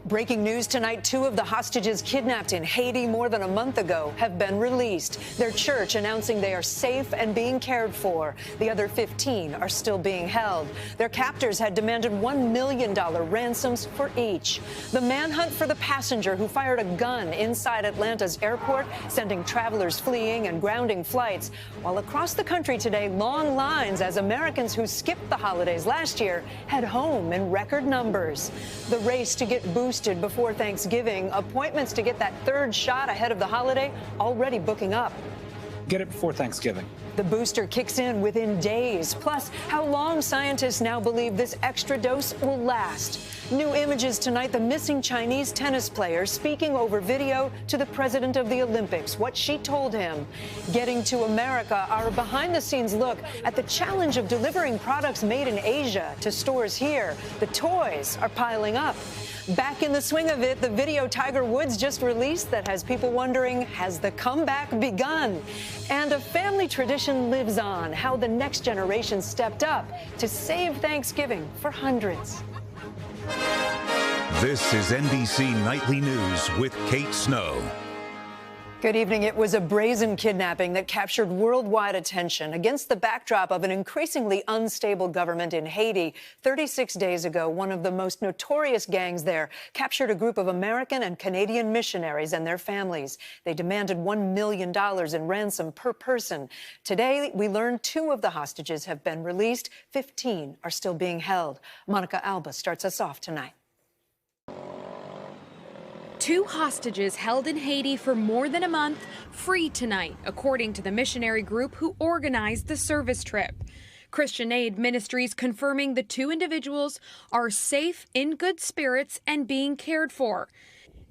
Breaking news tonight, 2 of the hostages kidnapped in Haiti more than a month ago have been released. Their church announcing they are safe and being cared for. The other 15 are still being held. Their captors had demanded $1 million ransoms for each. The manhunt for the passenger who fired a gun inside Atlanta's airport, sending travelers fleeing and grounding flights. While across the country today, long lines as Americans who skipped the holidays last year head home in record numbers. The race to get boosted before Thanksgiving, appointments to get that 3rd shot ahead of the holiday already booking up. Get it before Thanksgiving. The booster kicks in within days, plus how long scientists now believe this extra dose will last. New images tonight, the missing Chinese tennis player speaking over video to the president of the Olympics, what she told him. Getting to America, our behind-the-scenes look at the challenge of delivering products made in Asia to stores here. The toys are piling up. Back in the swing of it, the video Tiger Woods just released that has people wondering, has the comeback begun? And a family tradition lives on, how the next generation stepped up to save Thanksgiving for hundreds. This is NBC Nightly News with Kate Snow. Good evening. It was a brazen kidnapping that captured worldwide attention against the backdrop of an increasingly unstable government in Haiti. 36 days ago, one of the most notorious gangs there captured a group of American and Canadian missionaries and their families. They demanded $1 million in ransom per person. Today, we learned 2 of the hostages have been released. 15 are still being held. Monica Alba starts us off tonight. 2 hostages held in Haiti for more than a month, free tonight, according to the missionary group who organized the service trip. Christian Aid Ministries confirming the 2 individuals are safe, in good spirits, and being cared for.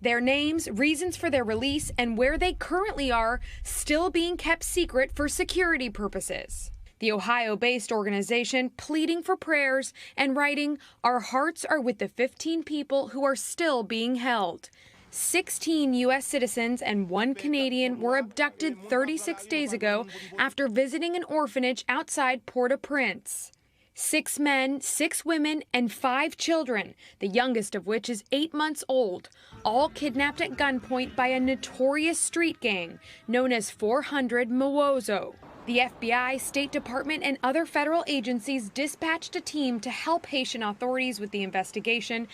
Their names, reasons for their release, and where they currently are still being kept secret for security purposes. The Ohio-based organization pleading for prayers and writing, "Our hearts are with the 15 people who are still being held." 16 U.S. citizens and 1 Canadian were abducted 36 days ago after visiting an orphanage outside Port-au-Prince. 6 men, 6 women, and 5 children, the youngest of which is 8 months old, all kidnapped at gunpoint by a notorious street gang known as 400 Mawozo. The FBI, State Department, and other federal agencies dispatched a team to help Haitian authorities with the investigation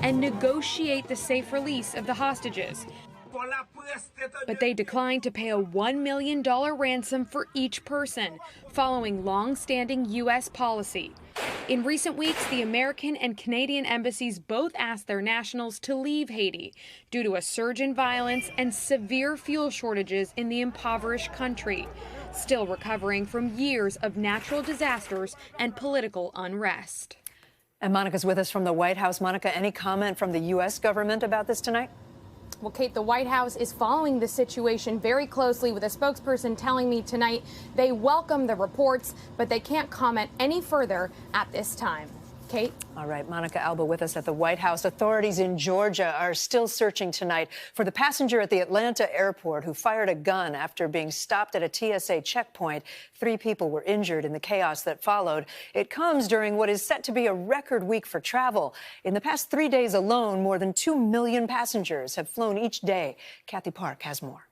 and negotiate the safe release of the hostages. But they declined to pay a $1 million ransom for each person, following long-standing U.S. policy. In recent weeks, the American and Canadian embassies both asked their nationals to leave Haiti due to a surge in violence and severe fuel shortages in the impoverished country, still recovering from years of natural disasters and political unrest. And Monica's with us from the White House. Monica, any comment from the U.S. government about this tonight? Well, Kate, the White House is following the situation very closely, with a spokesperson telling me tonight they welcome the reports, but they can't comment any further at this time. Kate? All right, Monica Alba with us at the White House. Authorities in Georgia are still searching tonight for the passenger at the Atlanta airport who fired a gun after being stopped at a TSA checkpoint. 3 people were injured in the chaos that followed. It comes during what is set to be a record week for travel. In the past 3 days alone, more than 2 million passengers have flown each day. Kathy Park has more.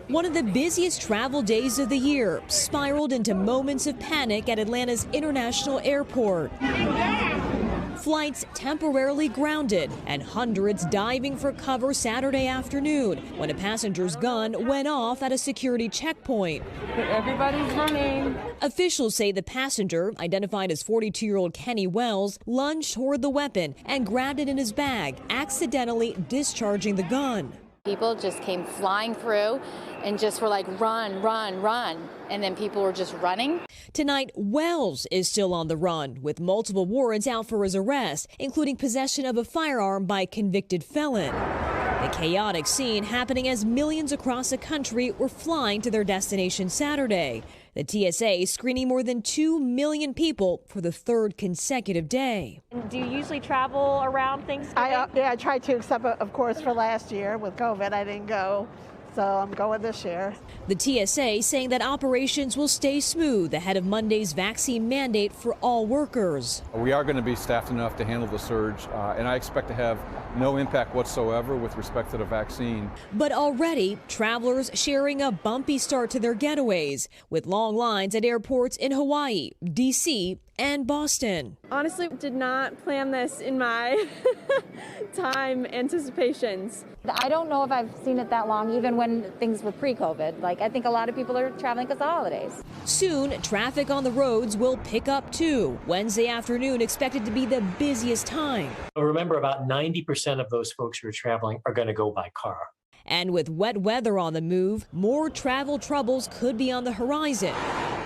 One of the busiest travel days of the year spiraled into moments of panic at Atlanta's International Airport. Flights temporarily grounded and hundreds diving for cover Saturday afternoon when a passenger's gun went off at a security checkpoint. Everybody's running. Officials say the passenger, identified as 42-year-old Kenny Wells, lunged toward the weapon and grabbed it in his bag, accidentally discharging the gun. People just came flying through and just were like, run, run, run. And then people were just running. Tonight, Wells is still on the run, with multiple warrants out for his arrest, including possession of a firearm by a convicted felon. The chaotic scene happening as millions across the country were flying to their destination Saturday. The TSA screening more than 2 million people for the 3rd consecutive day. Do you usually travel around Thanksgiving? I try to, except of course for last year with COVID, I didn't go. so I'm going this year. The TSA saying that operations will stay smooth ahead of Monday's vaccine mandate for all workers. We are going to be staffed enough to handle the surge, and I expect to have no impact whatsoever with respect to the vaccine. But already, travelers sharing a bumpy start to their getaways, with long lines at airports in Hawaii, D.C., and Boston. Honestly, did not plan this in my time anticipations. I don't know if I've seen it that long, even when things were pre-COVID. I think a lot of people are traveling because of the holidays. Soon, traffic on the roads will pick up too. Wednesday afternoon expected to be the busiest time. Remember, about 90% of those folks who are traveling are going to go by car. And with wet weather on the move, more travel troubles could be on the horizon,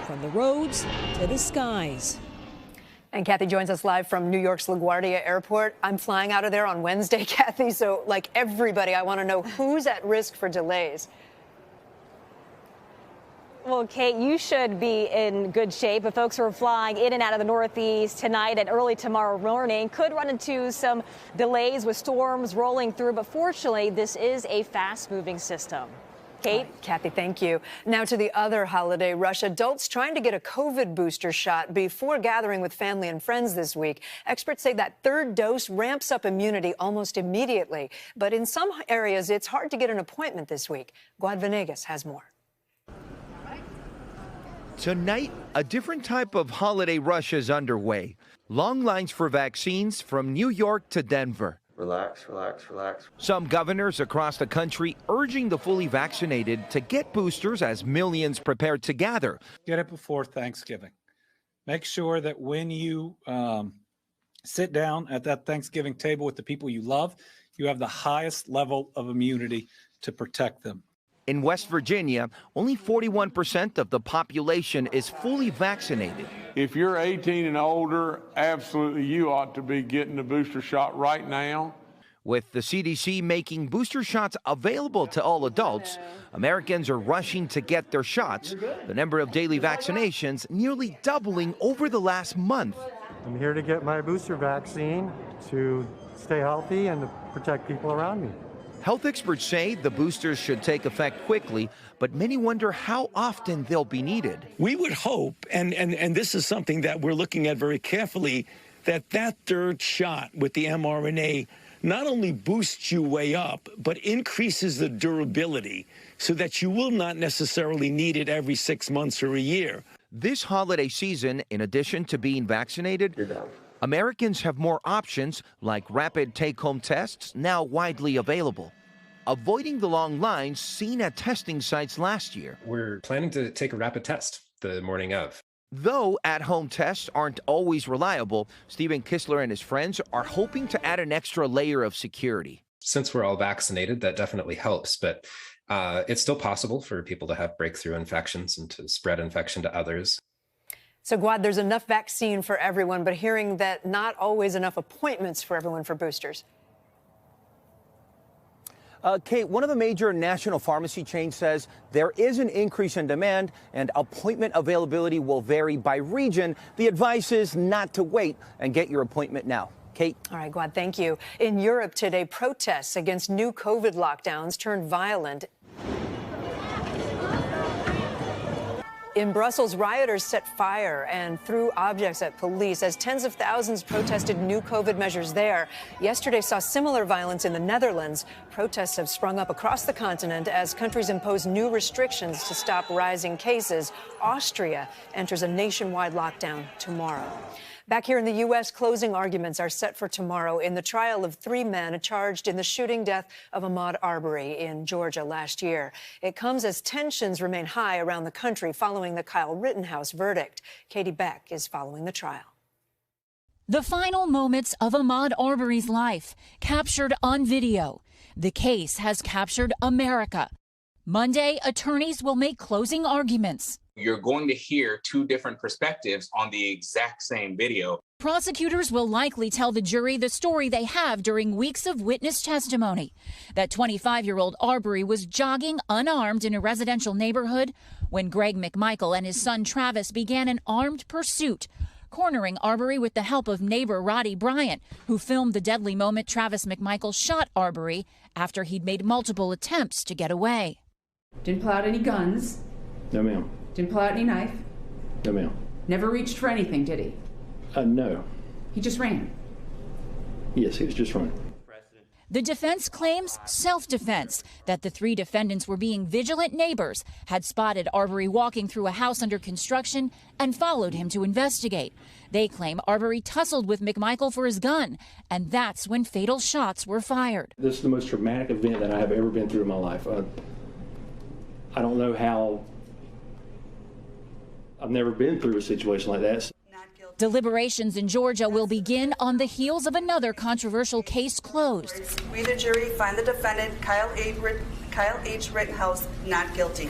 from the roads to the skies. And Kathy joins us live from New York's LaGuardia Airport. I'm flying out of there on Wednesday, Kathy. So, like everybody, I want to know who's at risk for delays. Well, Kate, you should be in good shape. But folks who are flying in and out of the Northeast tonight and early tomorrow morning could run into some delays with storms rolling through. But fortunately, this is a fast-moving system. Kate? Kathy, thank you. Now to the other holiday rush. Adults trying to get a COVID booster shot before gathering with family and friends this week. Experts say that third dose ramps up immunity almost immediately. But in some areas, it's hard to get an appointment this week. Guad Venegas has more. Tonight, a different type of holiday rush is underway. Long lines for vaccines from New York to Denver. Relax, relax, relax. Some governors across the country urging the fully vaccinated to get boosters as millions prepare to gather. Get it before Thanksgiving. Make sure that when you sit down at that Thanksgiving table with the people you love, you have the highest level of immunity to protect them. In West Virginia, only 41% of the population is fully vaccinated. If you're 18 and older, absolutely you ought to be getting the booster shot right now. With the CDC making booster shots available to all adults, Americans are rushing to get their shots. The number of daily vaccinations nearly doubling over the last month. I'm here to get my booster vaccine to stay healthy and to protect people around me. Health experts say the boosters should take effect quickly, but many wonder how often they'll be needed. We would hope, and this is something that we're looking at very carefully, that third shot with the mRNA not only boosts you way up, but increases the durability so that you will not necessarily need it every 6 months or a year. This holiday season, in addition to being vaccinated, Americans have more options like rapid take-home tests now widely available, avoiding the long lines seen at testing sites last year. We're planning to take a rapid test the morning of. Though at-home tests aren't always reliable, Stephen Kistler and his friends are hoping to add an extra layer of security. Since we're all vaccinated, that definitely helps, but it's still possible for people to have breakthrough infections and to spread infection to others. So, Guad, there's enough vaccine for everyone, but hearing that not always enough appointments for everyone for boosters. Kate, one of the major national pharmacy chains says there is an increase in demand and appointment availability will vary by region. The advice is not to wait and get your appointment now. Kate? All right, Guad, thank you. In Europe today, protests against new COVID lockdowns turned violent. In Brussels, rioters set fire and threw objects at police as tens of thousands protested new COVID measures there. Yesterday saw similar violence in the Netherlands. Protests have sprung up across the continent as countries impose new restrictions to stop rising cases. Austria enters a nationwide lockdown tomorrow. Back here in the U.S., closing arguments are set for tomorrow in the trial of 3 men charged in the shooting death of Ahmaud Arbery in Georgia last year. It comes as tensions remain high around the country following the Kyle Rittenhouse verdict. Katie Beck is following the trial. The final moments of Ahmaud Arbery's life, captured on video. The case has captured America. Monday, attorneys will make closing arguments. You're going to hear 2 different perspectives on the exact same video. Prosecutors will likely tell the jury the story they have during weeks of witness testimony. That 25-year-old Arbery was jogging unarmed in a residential neighborhood when Greg McMichael and his son Travis began an armed pursuit, cornering Arbery with the help of neighbor Roddy Bryant, who filmed the deadly moment Travis McMichael shot Arbery after he'd made multiple attempts to get away. Didn't pull out any guns. No, ma'am. Didn't pull out any knife. No, ma'am. Never reached for anything, did he? No. He just ran. Yes, he was just running. The defense claims self-defense, that the three defendants were being vigilant neighbors, had spotted Arbery walking through a house under construction and followed him to investigate. They claim Arbery tussled with McMichael for his gun, and that's when fatal shots were fired. This is the most traumatic event that I have ever been through in my life. I don't know how. I've never been through a situation like that. Deliberations in Georgia will begin on the heels of another controversial case closed. We, the jury, find the defendant, Kyle H. Rittenhouse, not guilty.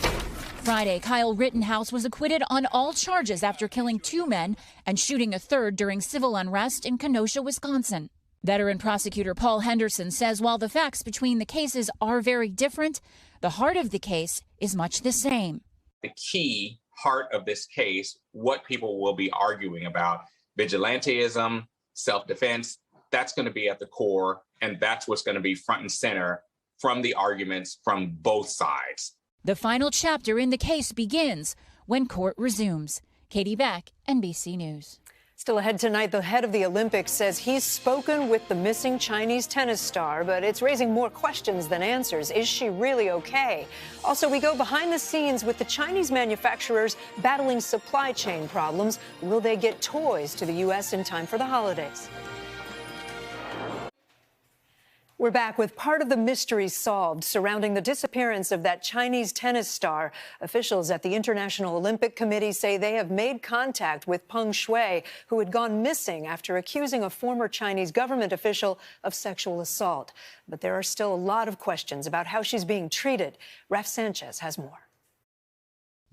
Friday, Kyle Rittenhouse was acquitted on all charges after killing 2 men and shooting a third during civil unrest in Kenosha, Wisconsin. Veteran prosecutor Paul Henderson says while the facts between the cases are very different, the heart of the case is much the same. The key heart of this case, what people will be arguing about, vigilantism, self-defense, that's going to be at the core, and that's what's going to be front and center from the arguments from both sides. The final chapter in the case begins when court resumes. Katie Beck, NBC News. Still ahead tonight, the head of the Olympics says he's spoken with the missing Chinese tennis star, but it's raising more questions than answers. Is she really okay? Also, we go behind the scenes with the Chinese manufacturers battling supply chain problems. Will they get toys to the U.S. in time for the holidays? We're back with part of the mystery solved surrounding the disappearance of that Chinese tennis star. Officials at the International Olympic Committee say they have made contact with Peng Shuai, who had gone missing after accusing a former Chinese government official of sexual assault. But there are still a lot of questions about how she's being treated. Raf Sanchez has more.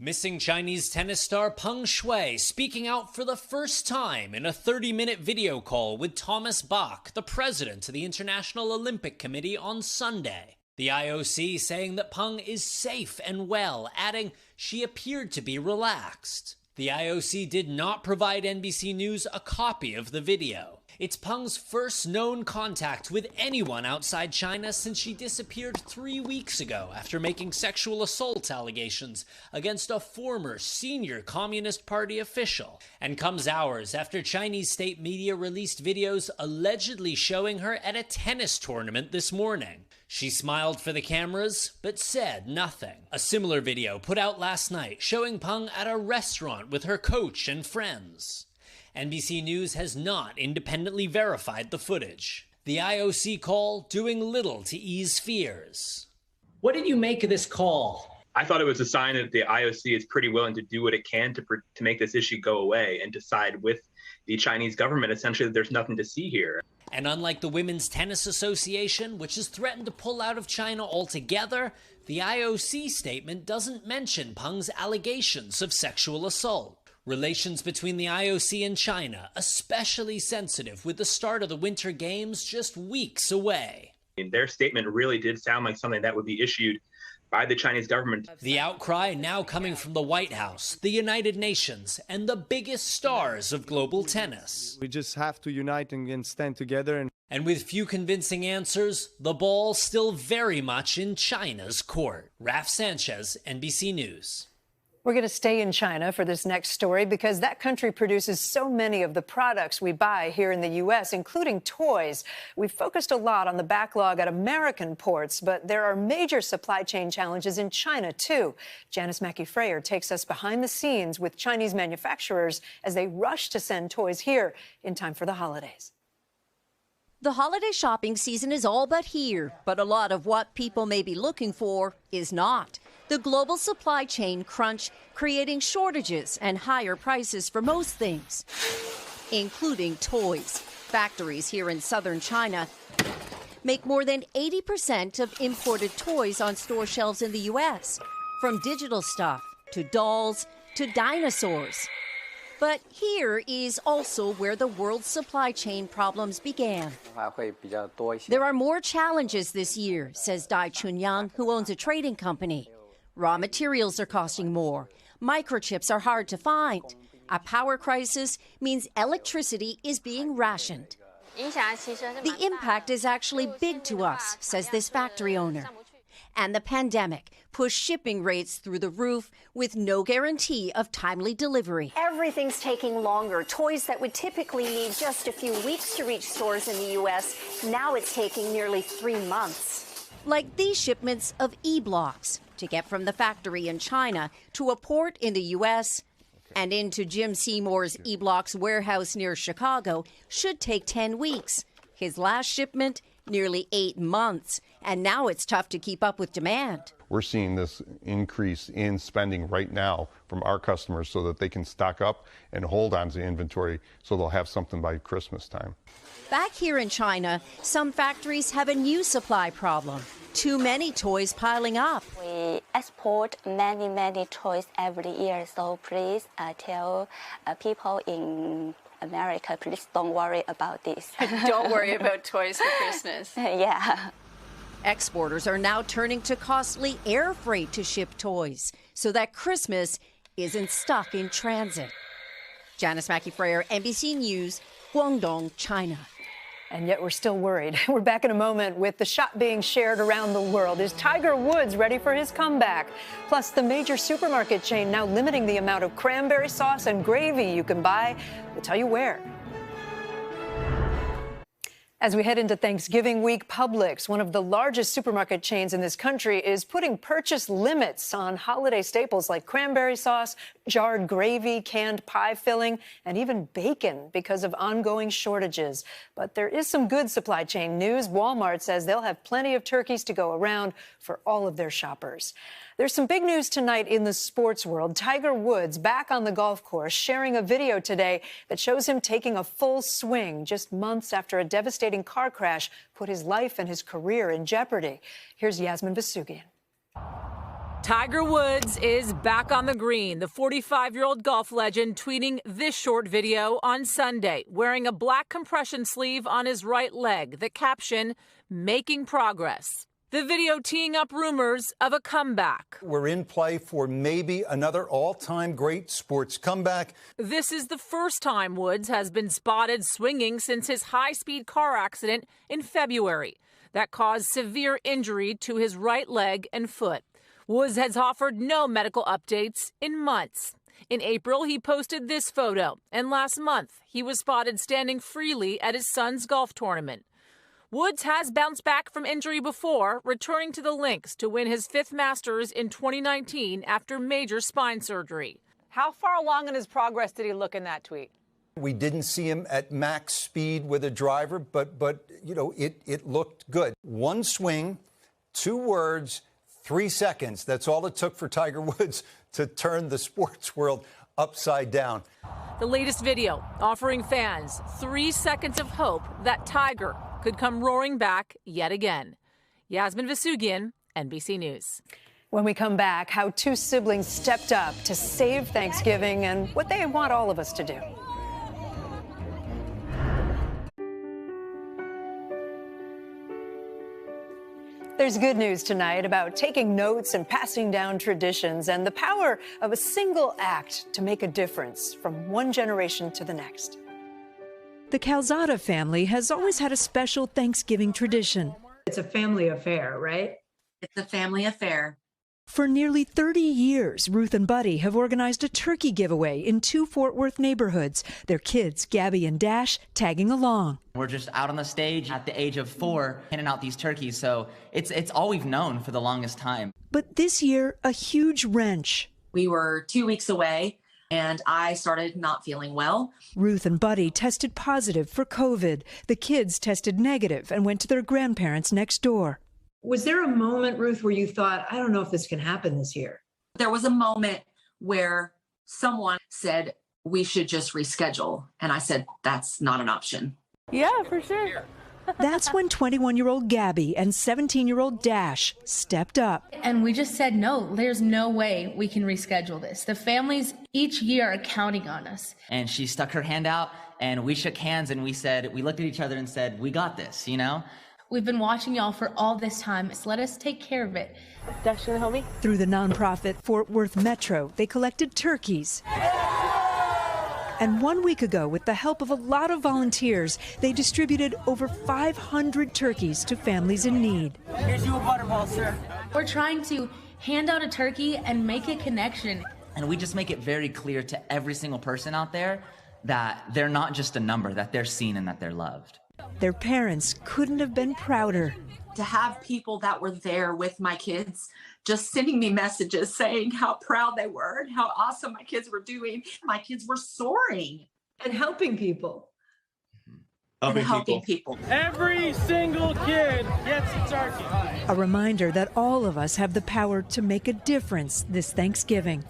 Missing Chinese tennis star Peng Shuai speaking out for the first time in a 30-minute video call with Thomas Bach, the president of the International Olympic Committee, on Sunday. The IOC saying that Peng is safe and well, adding she appeared to be relaxed. The IOC did not provide NBC News a copy of the video. It's Peng's first known contact with anyone outside China since she disappeared 3 weeks ago after making sexual assault allegations against a former senior Communist Party official, and comes hours after Chinese state media released videos allegedly showing her at a tennis tournament this morning. She smiled for the cameras, but said nothing. A similar video put out last night showing Peng at a restaurant with her coach and friends. NBC News has not independently verified the footage. The IOC call doing little to ease fears. What did you make of this call? I thought it was a sign that the IOC is pretty willing to do what it can to make this issue go away and decide with the Chinese government essentially that there's nothing to see here. And unlike the Women's Tennis Association, which has threatened to pull out of China altogether, the IOC statement doesn't mention Peng's allegations of sexual assault. Relations between the IOC and China, especially sensitive with the start of the Winter Games just weeks away. Their statement really did sound like something that would be issued by the Chinese government. The outcry now coming from the White House, the United Nations, and the biggest stars of global tennis. We just have to unite and stand together. And with few convincing answers, the ball still very much in China's court. Raf Sanchez, NBC News. We're going to stay in China for this next story because that country produces so many of the products we buy here in the U.S., including toys. We've focused a lot on the backlog at American ports, but there are major supply chain challenges in China, too. Janice Mackey-Freyer takes us behind the scenes with Chinese manufacturers as they rush to send toys here in time for the holidays. The holiday shopping season is all but here, but a lot of what people may be looking for is not. The global supply chain crunch creating shortages and higher prices for most things, including toys. Factories here in southern China make more than 80% of imported toys on store shelves in the U.S., from digital stuff to dolls to dinosaurs. But here is also where the world's supply chain problems began. There are more challenges this year, says Dai Chunyang, who owns a trading company. Raw materials are costing more. Microchips are hard to find. A power crisis means electricity is being rationed. The impact is actually big to us, says this factory owner. and the pandemic pushed shipping rates through the roof with no guarantee of timely delivery. Everything's taking longer. Toys that would typically need just a few weeks to reach stores in the U.S., now it's taking nearly 3 months. Like these shipments of E-blocks to get from the factory in China to a port in the U.S. and into Jim Seymour's E-blocks warehouse near Chicago should take 10 weeks. His last shipment, nearly 8 months. And now it's tough to keep up with demand. We're seeing this increase in spending right now from our customers so that they can stock up and hold on to inventory so they'll have something by Christmas time. Back here in China, some factories have a new supply problem. Too many toys piling up. We export many toys every year, so please tell people in America, please don't worry about this. Don't worry about toys for Christmas. Yeah. Exporters are now turning to costly air freight to ship toys so that Christmas isn't stuck in transit. Janice Mackey-Freyer, NBC News, Guangdong, China. And yet we're still worried. We're back in a moment with the shot being shared around the world. Is Tiger Woods ready for his comeback? Plus, the major supermarket chain now limiting the amount of cranberry sauce and gravy you can buy. We'll tell you where. As we head into Thanksgiving week, Publix, one of the largest supermarket chains in this country, is putting purchase limits on holiday staples like cranberry sauce, jarred gravy, canned pie filling, and even bacon because of ongoing shortages. But there is some good supply chain news. Walmart says they'll have plenty of turkeys to go around for all of their shoppers. There's some big news tonight in the sports world. Tiger Woods back on the golf course, sharing a video today that shows him taking a full swing just months after a devastating car crash put his life and his career in jeopardy. Here's Yasmin Vasugian. Tiger Woods is back on the green. The 45-year-old golf legend tweeting this short video on Sunday, wearing a black compression sleeve on his right leg. The caption, "Making progress." The video teeing up rumors of a comeback. We're in play for maybe another all-time great sports comeback. This is the first time Woods has been spotted swinging since his high-speed car accident in February that caused severe injury to his right leg and foot. Woods has offered no medical updates in months. In April, he posted this photo, and last month, he was spotted standing freely at his son's golf tournament. Woods has bounced back from injury before, returning to the links to win his 5th Masters in 2019 after major spine surgery. How far along in his progress did he look in that tweet? We didn't see him at max speed with a driver, but you know, it looked good. One swing, 2 words, 3 seconds. That's all it took for Tiger Woods to turn the sports world upside down. The latest video offering fans 3 seconds of hope that Tiger could come roaring back yet again. Yasmin Vasugian, NBC News. When we come back, how 2 siblings stepped up to save Thanksgiving and what they want all of us to do. There's good news tonight about taking notes and passing down traditions and the power of a single act to make a difference from one generation to the next. The Calzada family has always had a special Thanksgiving tradition. It's a family affair, right? It's a family affair. For nearly 30 years, Ruth and Buddy have organized a turkey giveaway in 2 Fort Worth neighborhoods. Their kids, Gabby and Dash, tagging along. We're just out on the stage at the age of 4, handing out these turkeys, so it's all we've known for the longest time. But this year, a huge wrench. We were 2 weeks away, and I started not feeling well. Ruth and Buddy tested positive for COVID. The kids tested negative and went to their grandparents next door. Was there a moment, Ruth, where you thought, I don't know if this can happen this year? There was a moment where someone said, we should just reschedule. And I said, that's not an option. Yeah, for sure. That's when 21-year-old Gabby and 17-year-old Dash stepped up. And we just said, no, there's no way we can reschedule this. The families each year are counting on us. And she stuck her hand out and we shook hands and we looked at each other and said, we got this, you know? We've been watching y'all for all this time, so let us take care of it. Dash, you wanna help me? Through the nonprofit Fort Worth Metro, they collected turkeys. And 1 week ago, with the help of a lot of volunteers, they distributed over 500 turkeys to families in need. Here's you a butterball, sir. We're trying to hand out a turkey and make a connection. And we just make it very clear to every single person out there that they're not just a number, that they're seen and that they're loved. Their parents couldn't have been prouder. To have people that were there with my kids just sending me messages saying how proud they were and how awesome my kids were doing. My kids were soaring. And helping people. Helping people. Every single kid gets a turkey. A reminder that all of us have the power to make a difference this Thanksgiving.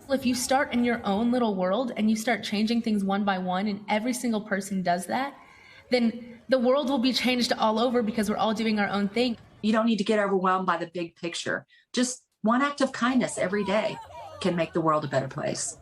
If you start in your own little world and you start changing things one by one, and every single person does that, then the world will be changed all over because we're all doing our own thing. You don't need to get overwhelmed by the big picture. Just one act of kindness every day can make the world a better place.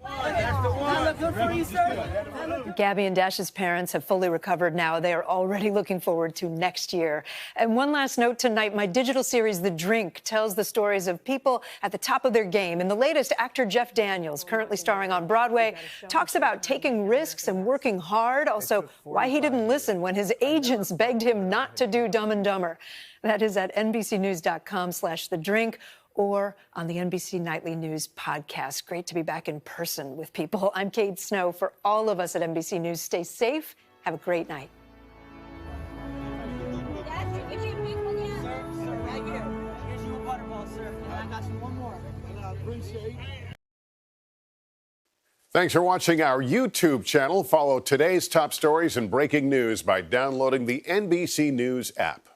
Gabby and Dash's parents have fully recovered now. They are already looking forward to next year. And one last note tonight, my digital series, The Drink, tells the stories of people at the top of their game. In the latest, actor Jeff Daniels, currently starring on Broadway, talks about taking risks and working hard, also why he didn't listen when his agents begged him not to do Dumb and Dumber. That is at NBCnews.com/The Drink. Or on the NBC Nightly News podcast. Great to be back in person with people. I'm Kate Snow. For all of us at NBC News, stay safe. Have a great night. Thanks for watching our YouTube channel. Follow today's top stories and breaking news by downloading the NBC News app.